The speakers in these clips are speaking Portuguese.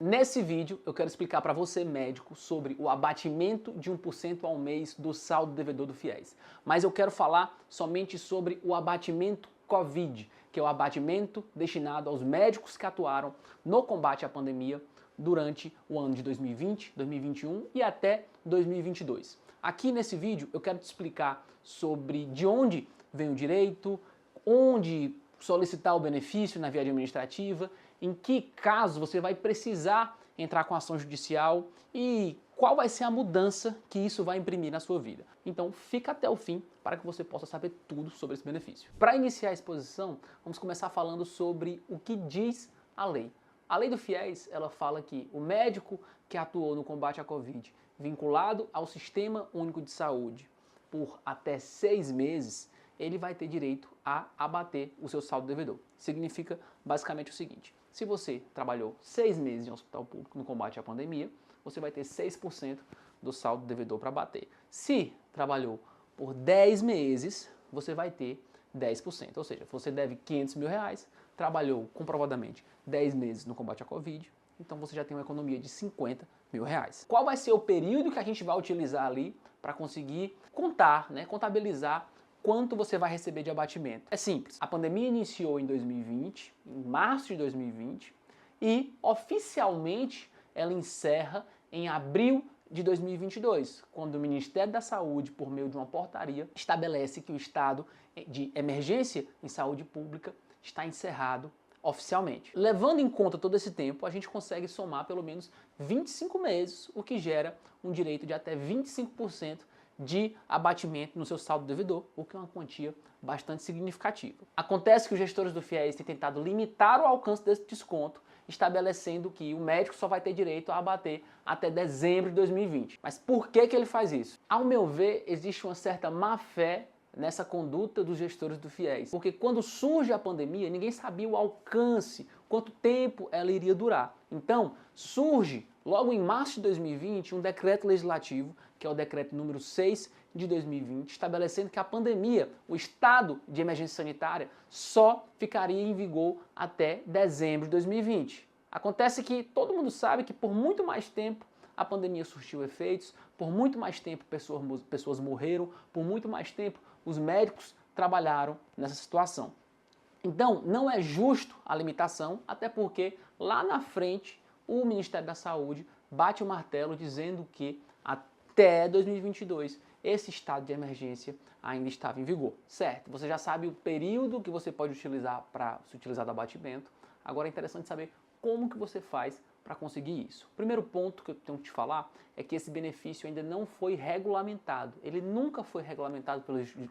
Nesse vídeo eu quero explicar para você, médico, sobre o abatimento de 1% ao mês do saldo devedor do FIES. Mas eu quero falar somente sobre o abatimento Covid, que é o abatimento destinado aos médicos que atuaram no combate à pandemia durante o ano de 2020, 2021 e até 2022. Aqui nesse vídeo eu quero te explicar sobre de onde vem o direito, onde solicitar o benefício na via administrativa, em que caso você vai precisar entrar com ação judicial e qual vai ser a mudança que isso vai imprimir na sua vida. Então fica até o fim para que você possa saber tudo sobre esse benefício. Para iniciar a exposição, vamos começar falando sobre o que diz a lei. A lei do FIES, ela fala que o médico que atuou no combate à Covid, vinculado ao Sistema Único de Saúde por até 6 meses, ele vai ter direito a abater o seu saldo devedor. Significa basicamente o seguinte: se você trabalhou 6 meses em um hospital público no combate à pandemia, você vai ter 6% do saldo devedor para abater. Se trabalhou por 10 meses, você vai ter 10%. Ou seja, você deve R$500 mil, trabalhou comprovadamente 10 meses no combate à Covid, então você já tem uma economia de R$50 mil. Qual vai ser o período que a gente vai utilizar ali para conseguir contar, contabilizar quanto você vai receber de abatimento? É simples. A pandemia iniciou em 2020, em março de 2020, e oficialmente ela encerra em abril de 2022, quando o Ministério da Saúde, por meio de uma portaria, estabelece que o estado de emergência em saúde pública está encerrado oficialmente. Levando em conta todo esse tempo, a gente consegue somar pelo menos 25 meses, o que gera um direito de até 25% de abatimento no seu saldo devedor, o que é uma quantia bastante significativa. Acontece que os gestores do FIES têm tentado limitar o alcance desse desconto, estabelecendo que o médico só vai ter direito a abater até dezembro de 2020. Mas por que ele faz isso? Ao meu ver, existe uma certa má-fé nessa conduta dos gestores do FIES, porque quando surge a pandemia, ninguém sabia o alcance, quanto tempo ela iria durar. Então, surge, logo em março de 2020, um decreto legislativo, que é o decreto número 6 de 2020, estabelecendo que a pandemia, o estado de emergência sanitária, só ficaria em vigor até dezembro de 2020. Acontece que todo mundo sabe que por muito mais tempo a pandemia surtiu efeitos, por muito mais tempo pessoas morreram, por muito mais tempo os médicos trabalharam nessa situação. Então, não é justo a limitação, até porque lá na frente o Ministério da Saúde bate o martelo dizendo que até 2022 esse estado de emergência ainda estava em vigor. Certo, você já sabe o período que você pode utilizar para se utilizar do abatimento. Agora é interessante saber como que você faz para conseguir isso. O primeiro ponto que eu tenho que te falar é que esse benefício ainda não foi regulamentado. Ele nunca foi regulamentado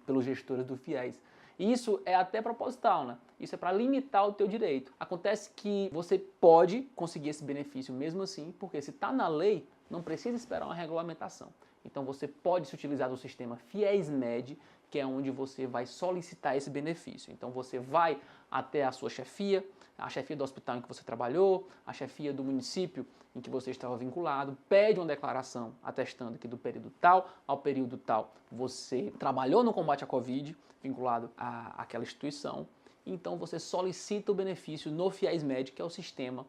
pelos gestores do FIES. E isso é até proposital, né? Isso é para limitar o teu direito. Acontece que você pode conseguir esse benefício mesmo assim, porque se está na lei, não precisa esperar uma regulamentação. Então você pode se utilizar do sistema FIES-MED, que é onde você vai solicitar esse benefício. Então você vai até a sua chefia, a chefia do hospital em que você trabalhou, a chefia do município em que você estava vinculado, pede uma declaração atestando que do período tal ao período tal você trabalhou no combate à Covid, vinculado àquela instituição. Então você solicita o benefício no FIES-MED, que é o sistema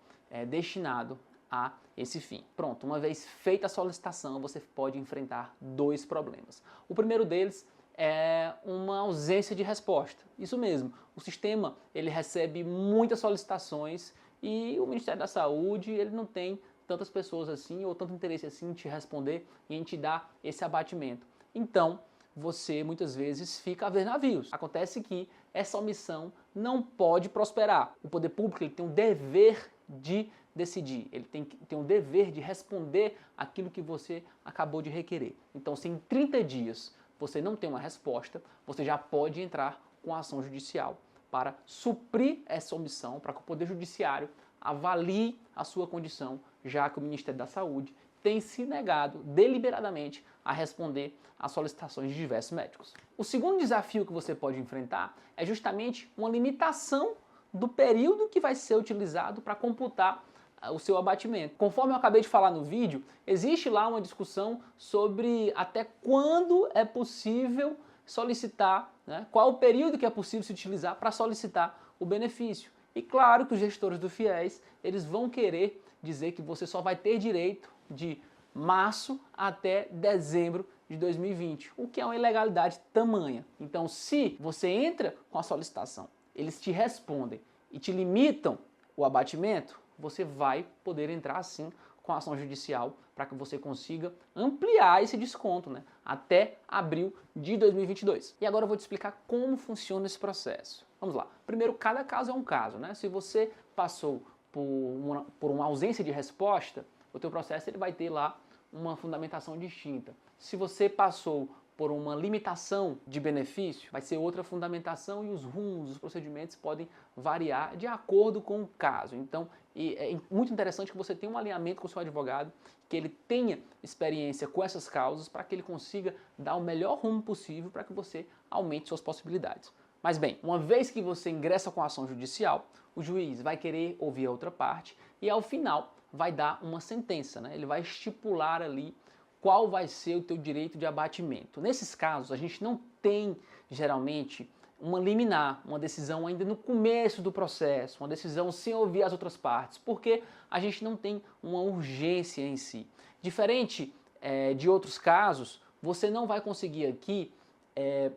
destinado a esse fim. Pronto, uma vez feita a solicitação, você pode enfrentar 2 problemas. O primeiro deles é uma ausência de resposta. Isso mesmo, o sistema ele recebe muitas solicitações e o Ministério da Saúde ele não tem tantas pessoas assim ou tanto interesse assim em te responder e em te dar esse abatimento. Então, você muitas vezes fica a ver navios. Acontece que essa omissão não pode prosperar. O poder público ele tem um dever de decidir, ele tem um dever de responder aquilo que você acabou de requerer. Então, se em 30 dias você não tem uma resposta, você já pode entrar com a ação judicial para suprir essa omissão, para que o Poder Judiciário avalie a sua condição, já que o Ministério da Saúde tem se negado deliberadamente a responder às solicitações de diversos médicos. O segundo desafio que você pode enfrentar é justamente uma limitação do período que vai ser utilizado para computar o seu abatimento. Conforme eu acabei de falar no vídeo, existe lá uma discussão sobre até quando é possível solicitar, qual o período que é possível se utilizar para solicitar o benefício. E claro que os gestores do FIES, eles vão querer dizer que você só vai ter direito de março até dezembro de 2020, o que é uma ilegalidade tamanha. Então, se você entra com a solicitação, eles te respondem e te limitam o abatimento, você vai poder entrar sim com a ação judicial para que você consiga ampliar esse desconto, né, até abril de 2022. E agora eu vou te explicar como funciona esse processo. Vamos lá. Primeiro, cada caso é um caso, né? Se você passou por uma ausência de resposta, o teu processo ele vai ter lá uma fundamentação distinta. Se você passou por uma limitação de benefício, vai ser outra fundamentação e os rumos, os procedimentos podem variar de acordo com o caso. Então, é muito interessante que você tenha um alinhamento com o seu advogado, que ele tenha experiência com essas causas para que ele consiga dar o melhor rumo possível para que você aumente suas possibilidades. Mas bem, uma vez que você ingressa com a ação judicial, o juiz vai querer ouvir a outra parte e ao final vai dar uma sentença, né? Ele vai estipular ali qual vai ser o teu direito de abatimento. Nesses casos, a gente não tem, geralmente, uma liminar, uma decisão ainda no começo do processo, uma decisão sem ouvir as outras partes, porque a gente não tem uma urgência em si. Diferente de outros casos, você não vai conseguir aqui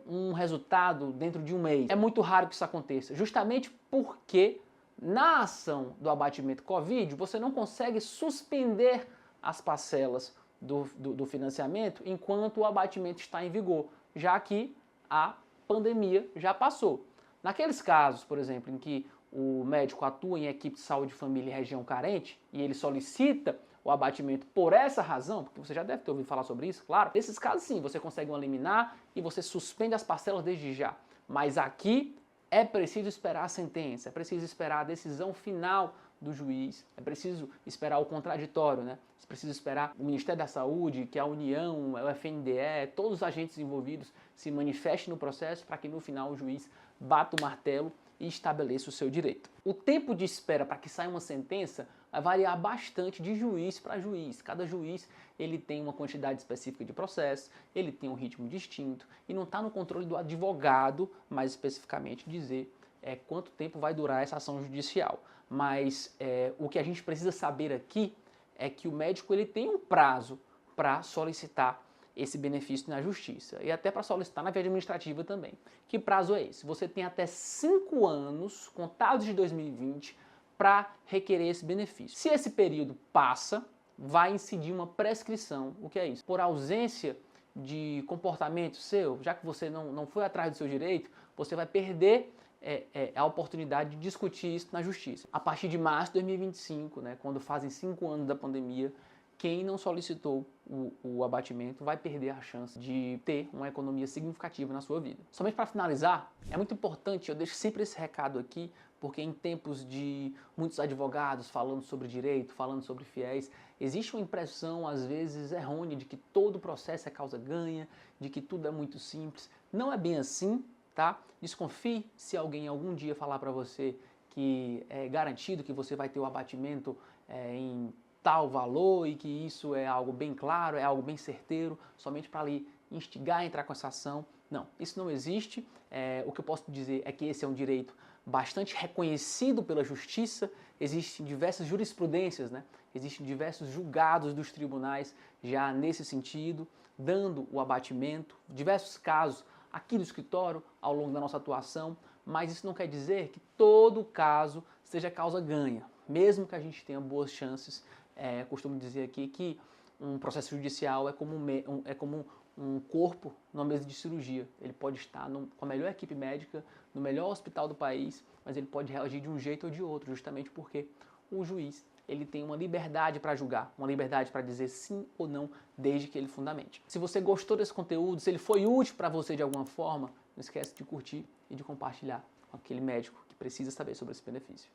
um resultado dentro de um mês. É muito raro que isso aconteça, justamente porque na ação do abatimento Covid, você não consegue suspender as parcelas do financiamento enquanto o abatimento está em vigor, já que a pandemia já passou. Naqueles casos, por exemplo, em que o médico atua em equipe de saúde de família em região carente e ele solicita o abatimento por essa razão, porque você já deve ter ouvido falar sobre isso, claro, nesses casos sim, você consegue uma liminar e você suspende as parcelas desde já. Mas aqui é preciso esperar a sentença, é preciso esperar a decisão final do juiz, é preciso esperar o contraditório, né? É preciso esperar o Ministério da Saúde, que a União, o FNDE, todos os agentes envolvidos se manifestem no processo para que no final o juiz bata o martelo e estabeleça o seu direito. O tempo de espera para que saia uma sentença vai variar bastante de juiz para juiz. Cada juiz ele tem uma quantidade específica de processos, ele tem um ritmo distinto e não está no controle do advogado, mais especificamente, dizer quanto tempo vai durar essa ação judicial. Mas o que a gente precisa saber aqui é que o médico ele tem um prazo para solicitar esse benefício na justiça e até para solicitar na via administrativa também. Que prazo é esse? Você tem até 5 anos, contados de 2020, para requerer esse benefício. Se esse período passa, vai incidir uma prescrição. O que é isso? Por ausência de comportamento seu, já que você não foi atrás do seu direito, você vai perder a oportunidade de discutir isso na justiça. A partir de março de 2025, né, quando fazem 5 anos da pandemia, quem não solicitou o abatimento vai perder a chance de ter uma economia significativa na sua vida. Somente para finalizar, é muito importante, eu deixo sempre esse recado aqui, porque em tempos de muitos advogados falando sobre direito, falando sobre fiéis, existe uma impressão, às vezes, errônea de que todo processo é causa ganha, de que tudo é muito simples. Não é bem assim, tá? Desconfie se alguém algum dia falar para você que é garantido que você vai ter o abatimento em tal valor e que isso é algo bem claro, é algo bem certeiro, somente para lhe instigar a entrar com essa ação. Não, isso não existe. O que eu posso dizer é que esse é um direito bastante reconhecido pela justiça, existem diversas jurisprudências, né? Existem diversos julgados dos tribunais já nesse sentido, dando o abatimento, diversos casos aqui no escritório ao longo da nossa atuação, mas isso não quer dizer que todo caso seja causa ganha, mesmo que a gente tenha boas chances. Costumo dizer aqui que um processo judicial é como um corpo numa mesa de cirurgia. Ele pode estar com a melhor equipe médica, no melhor hospital do país, mas ele pode reagir de um jeito ou de outro, justamente porque o juiz ele tem uma liberdade para julgar, uma liberdade para dizer sim ou não, desde que ele fundamente. Se você gostou desse conteúdo, se ele foi útil para você de alguma forma, não esquece de curtir e de compartilhar com aquele médico que precisa saber sobre esse benefício.